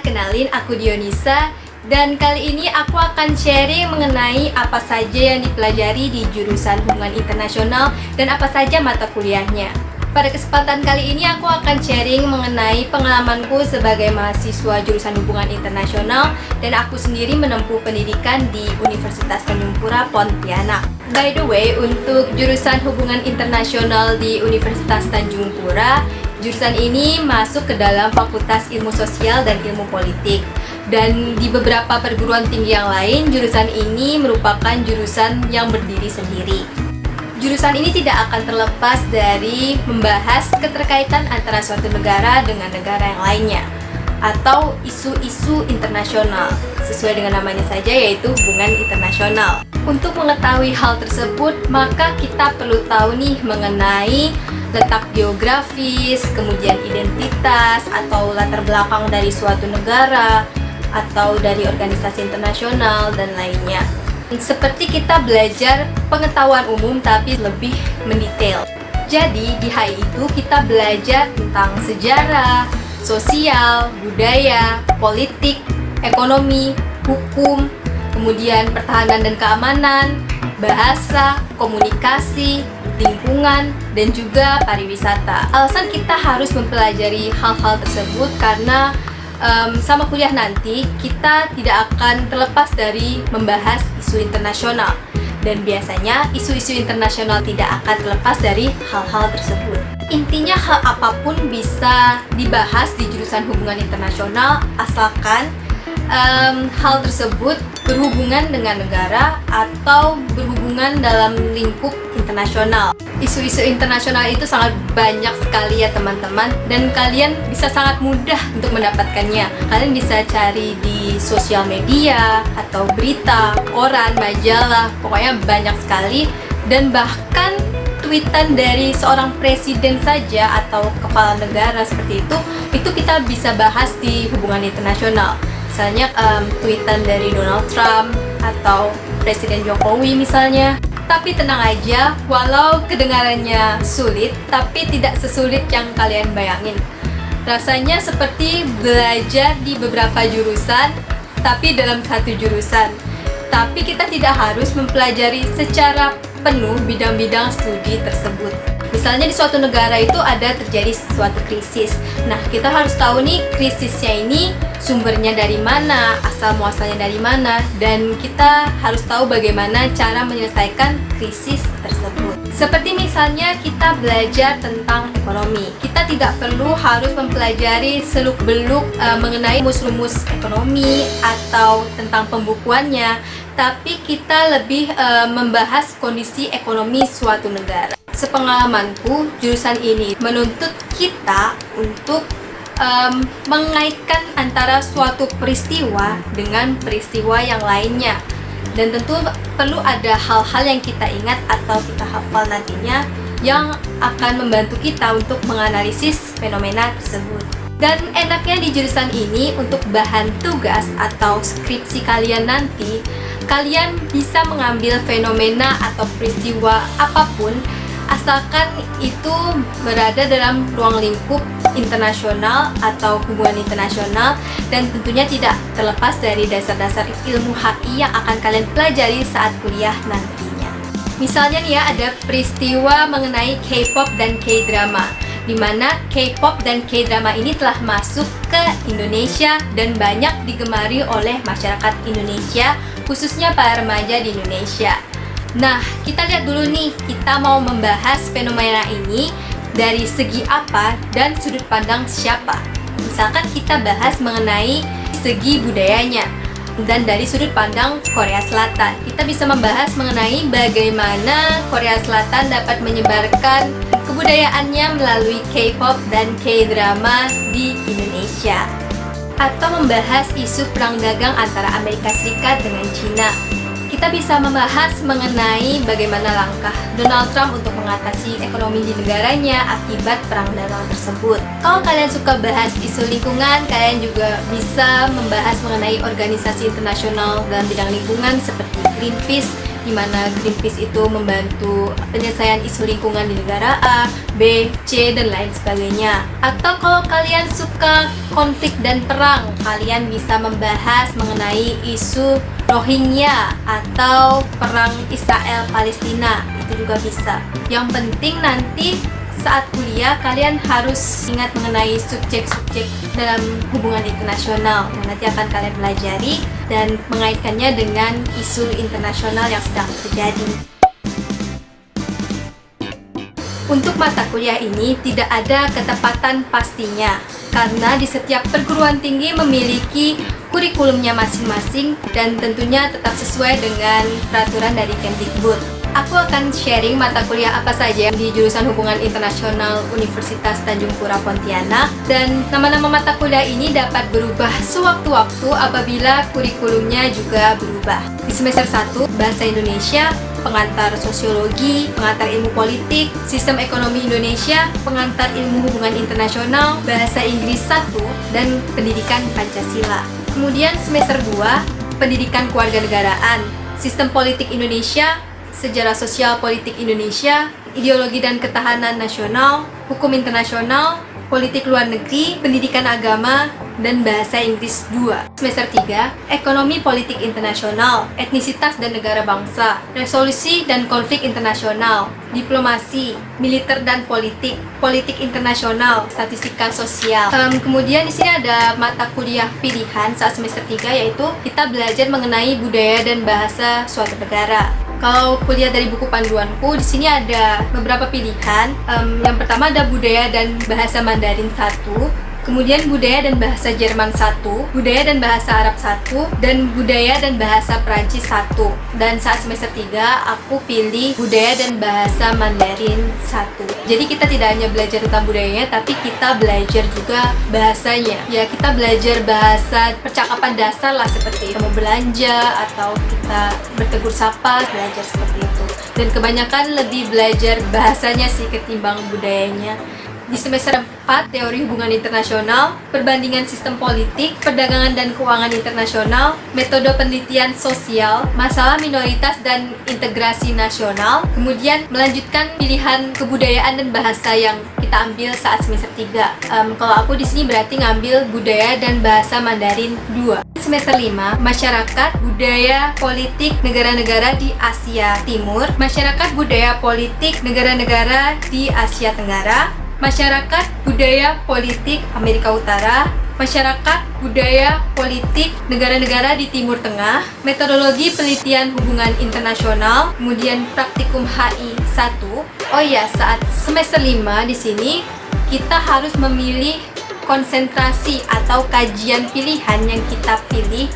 kenalin aku Dionisa. Dan kali ini aku akan sharing mengenai apa saja yang dipelajari di jurusan hubungan internasional dan apa saja mata kuliahnya. Pada kesempatan kali ini aku akan sharing mengenai pengalamanku sebagai mahasiswa jurusan hubungan internasional dan aku sendiri menempuh pendidikan di Universitas Tanjung Pura, Pontianak. By the way, untuk jurusan hubungan internasional di Universitas Tanjung Pura, jurusan ini masuk ke dalam Fakultas Ilmu Sosial dan Ilmu Politik. Dan di beberapa perguruan tinggi yang lain, jurusan ini merupakan jurusan yang berdiri sendiri. Jurusan ini tidak akan terlepas dari membahas keterkaitan antara suatu negara dengan negara yang lainnya, atau isu-isu internasional, sesuai dengan namanya saja, yaitu hubungan internasional. Untuk mengetahui hal tersebut, maka kita perlu tahu nih mengenai letak geografis, kemudian identitas atau latar belakang dari suatu negara atau dari organisasi internasional dan lainnya. Seperti kita belajar pengetahuan umum tapi lebih mendetail. Jadi di HI itu kita belajar tentang sejarah, sosial, budaya, politik, ekonomi, hukum, kemudian pertahanan dan keamanan, bahasa, komunikasi, lingkungan, dan juga pariwisata. Alasan kita harus mempelajari hal-hal tersebut karena sama kuliah nanti kita tidak akan terlepas dari membahas isu internasional, dan biasanya isu-isu internasional tidak akan terlepas dari hal-hal tersebut. Intinya hal apapun bisa dibahas di jurusan hubungan internasional asalkan hal tersebut berhubungan dengan negara atau berhubungan dalam lingkup internasional. Isu-isu internasional itu sangat banyak sekali ya teman-teman, dan kalian bisa sangat mudah untuk mendapatkannya. Kalian bisa cari di sosial media atau berita, koran, majalah, pokoknya banyak sekali. Dan bahkan tweetan dari seorang presiden saja atau kepala negara seperti itu kita bisa bahas di hubungan internasional. Misalnya tweetan dari Donald Trump atau Presiden Jokowi misalnya. Tapi tenang aja, walau kedengarannya sulit, tapi tidak sesulit yang kalian bayangin. Rasanya seperti belajar di beberapa jurusan, tapi dalam satu jurusan. Tapi kita tidak harus mempelajari secara penuh bidang-bidang studi tersebut. Misalnya di suatu negara itu ada terjadi suatu krisis. Nah, kita harus tahu nih krisisnya ini sumbernya dari mana, asal muasalnya dari mana, dan kita harus tahu bagaimana cara menyelesaikan krisis tersebut. Seperti misalnya kita belajar tentang ekonomi, kita tidak perlu harus mempelajari seluk-beluk mengenai rumus-rumus ekonomi atau tentang pembukuannya, tapi kita lebih membahas kondisi ekonomi suatu negara. Sepengalamanku, jurusan ini menuntut kita untuk mengaitkan antara suatu peristiwa dengan peristiwa yang lainnya, dan tentu perlu ada hal-hal yang kita ingat atau kita hafal nantinya yang akan membantu kita untuk menganalisis fenomena tersebut. Dan enaknya di jurusan ini untuk bahan tugas atau skripsi kalian nanti, kalian bisa mengambil fenomena atau peristiwa apapun asalkan itu berada dalam ruang lingkup internasional atau hubungan internasional, dan tentunya tidak terlepas dari dasar-dasar ilmu HI yang akan kalian pelajari saat kuliah nantinya. Misalnya nih ya, ada peristiwa mengenai K-pop dan K-drama, di mana K-pop dan K-drama ini telah masuk ke Indonesia dan banyak digemari oleh masyarakat Indonesia, khususnya para remaja di Indonesia. Nah, kita lihat dulu nih, kita mau membahas fenomena ini dari segi apa dan sudut pandang siapa. Misalkan kita bahas mengenai segi budayanya, dan dari sudut pandang Korea Selatan, kita bisa membahas mengenai bagaimana Korea Selatan dapat menyebarkan kebudayaannya melalui K-pop dan K-drama di Indonesia. Atau membahas isu perang dagang antara Amerika Serikat dengan China. Kita bisa membahas mengenai bagaimana langkah Donald Trump untuk mengatasi ekonomi di negaranya akibat perang dagang tersebut. Kalau kalian suka bahas isu lingkungan, kalian juga bisa membahas mengenai organisasi internasional dalam bidang lingkungan seperti Greenpeace di mana Greenpeace itu membantu penyelesaian isu lingkungan di negara A, B, C, dan lain sebagainya. Atau kalau kalian suka konflik dan perang, kalian bisa membahas mengenai isu Rohingya atau perang Israel Palestina, itu juga bisa. Yang penting nanti saat kuliah kalian harus ingat mengenai subjek-subjek dalam hubungan internasional yang nanti akan kalian pelajari dan mengaitkannya dengan isu internasional yang sedang terjadi. Untuk mata kuliah ini tidak ada ketepatan pastinya karena di setiap perguruan tinggi memiliki kurikulumnya masing-masing dan tentunya tetap sesuai dengan peraturan dari Kemdikbud. Aku akan sharing mata kuliah apa saja di jurusan Hubungan Internasional Universitas Tanjung Pura Pontianak, dan nama-nama mata kuliah ini dapat berubah sewaktu-waktu apabila kurikulumnya juga berubah. Di semester 1, Bahasa Indonesia, pengantar sosiologi, pengantar ilmu politik, sistem ekonomi Indonesia, pengantar ilmu hubungan internasional, bahasa Inggris 1, dan pendidikan Pancasila. Kemudian semester 2, pendidikan kewarganegaraan, sistem politik Indonesia, sejarah sosial politik Indonesia, ideologi dan ketahanan nasional, hukum internasional, politik luar negeri, pendidikan agama, dan bahasa Inggris 2. Semester 3, ekonomi politik internasional, etnisitas dan negara bangsa, resolusi dan konflik internasional, diplomasi, militer dan politik, politik internasional, statistika sosial. Kemudian di sini ada mata kuliah pilihan saat semester 3, yaitu kita belajar mengenai budaya dan bahasa suatu negara. Kalau kuliah dari buku panduanku, di sini ada beberapa pilihan. Yang pertama ada budaya dan bahasa Mandarin 1, kemudian budaya dan bahasa Jerman 1, budaya dan bahasa Arab 1, dan budaya dan bahasa Prancis 1. Dan saat semester 3, aku pilih budaya dan bahasa Mandarin 1. Jadi kita tidak hanya belajar tentang budayanya, tapi kita belajar juga bahasanya. Ya, kita belajar bahasa percakapan dasar lah, seperti mau belanja atau kita bertegur sapa, belajar seperti itu. Dan kebanyakan lebih belajar bahasanya sih ketimbang budayanya. Di semester 4, teori hubungan internasional, perbandingan sistem politik, perdagangan dan keuangan internasional, metode penelitian sosial, masalah minoritas dan integrasi nasional, kemudian melanjutkan pilihan kebudayaan dan bahasa yang kita ambil saat semester 3. Kalau aku di sini berarti ngambil budaya dan bahasa Mandarin 2. Semester 5, masyarakat, budaya, politik, negara-negara di Asia Timur, masyarakat, budaya, politik, negara-negara di Asia Tenggara, masyarakat, budaya, politik, Amerika Utara, masyarakat, budaya, politik, negara-negara di Timur Tengah, metodologi penelitian hubungan internasional, kemudian praktikum HI 1. Oh iya, saat semester 5 di sini kita harus memilih konsentrasi atau kajian pilihan yang kita pilih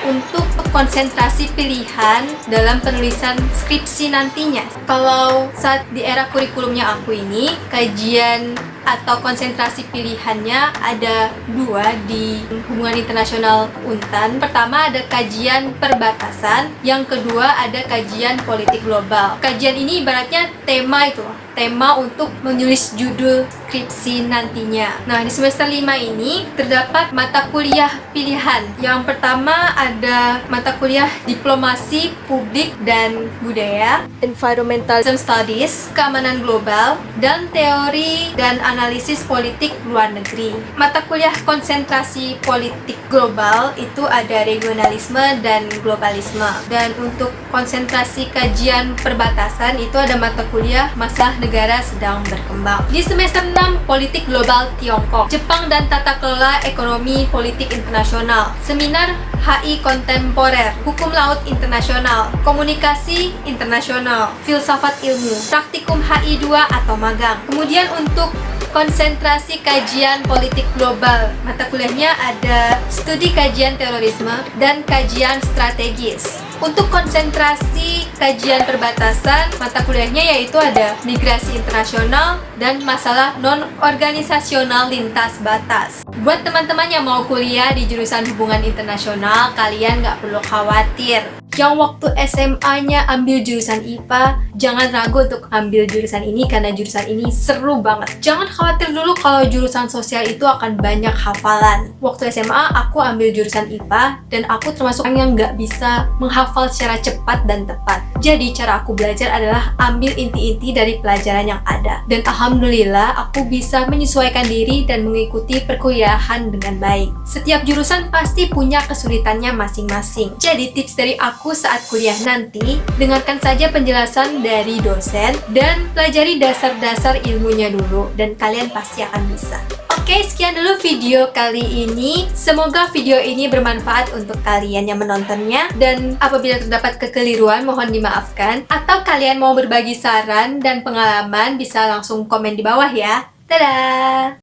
untuk konsentrasi pilihan dalam penulisan skripsi nantinya. Kalau saat di era kurikulumnya aku ini, kajian atau konsentrasi pilihannya ada 2 di hubungan internasional Untan. Pertama ada kajian perbatasan, yang kedua ada kajian politik global. Kajian ini ibaratnya tema untuk menulis judul skripsi nantinya. Nah, di semester 5 ini terdapat mata kuliah pilihan. Yang pertama ada mata kuliah diplomasi publik dan budaya, environmental studies, keamanan global, dan teori dan analisis politik luar negeri. Mata kuliah konsentrasi politik global itu ada regionalisme dan globalisme. Dan untuk konsentrasi kajian perbatasan itu ada mata kuliah masalah negara sedang berkembang. Di semester 6, politik global Tiongkok, Jepang dan tata kelola ekonomi politik internasional, seminar HI kontemporer, hukum laut internasional, komunikasi internasional, filsafat ilmu, praktikum HI 2 atau magang. Kemudian untuk konsentrasi kajian politik global, mata kuliahnya ada studi kajian terorisme dan kajian strategis. Untuk konsentrasi kajian perbatasan, mata kuliahnya yaitu ada migrasi internasional dan masalah non-organisasional lintas batas. Buat teman-teman yang mau kuliah di jurusan hubungan internasional, kalian nggak perlu khawatir. yang waktu SMA-nya ambil jurusan IPA, jangan ragu untuk ambil jurusan ini karena jurusan ini seru banget. Jangan khawatir dulu kalau jurusan sosial itu akan banyak hafalan. Waktu SMA aku ambil jurusan IPA dan aku termasuk orang yang nggak bisa menghafal secara cepat dan tepat. Jadi cara aku belajar adalah ambil inti-inti dari pelajaran yang ada. Dan alhamdulillah aku bisa menyesuaikan diri dan mengikuti perkuliahan dengan baik. Setiap jurusan pasti punya kesulitannya masing-masing. Jadi tips dari aku saat kuliah nanti, dengarkan saja penjelasan dari dosen dan pelajari dasar-dasar ilmunya dulu dan kalian pasti akan bisa. Oke, sekian dulu video kali ini. Semoga video ini bermanfaat untuk kalian yang menontonnya, dan apabila terdapat kekeliruan mohon dimaafkan. Atau kalian mau berbagi saran dan pengalaman bisa langsung komen di bawah ya. Dadah!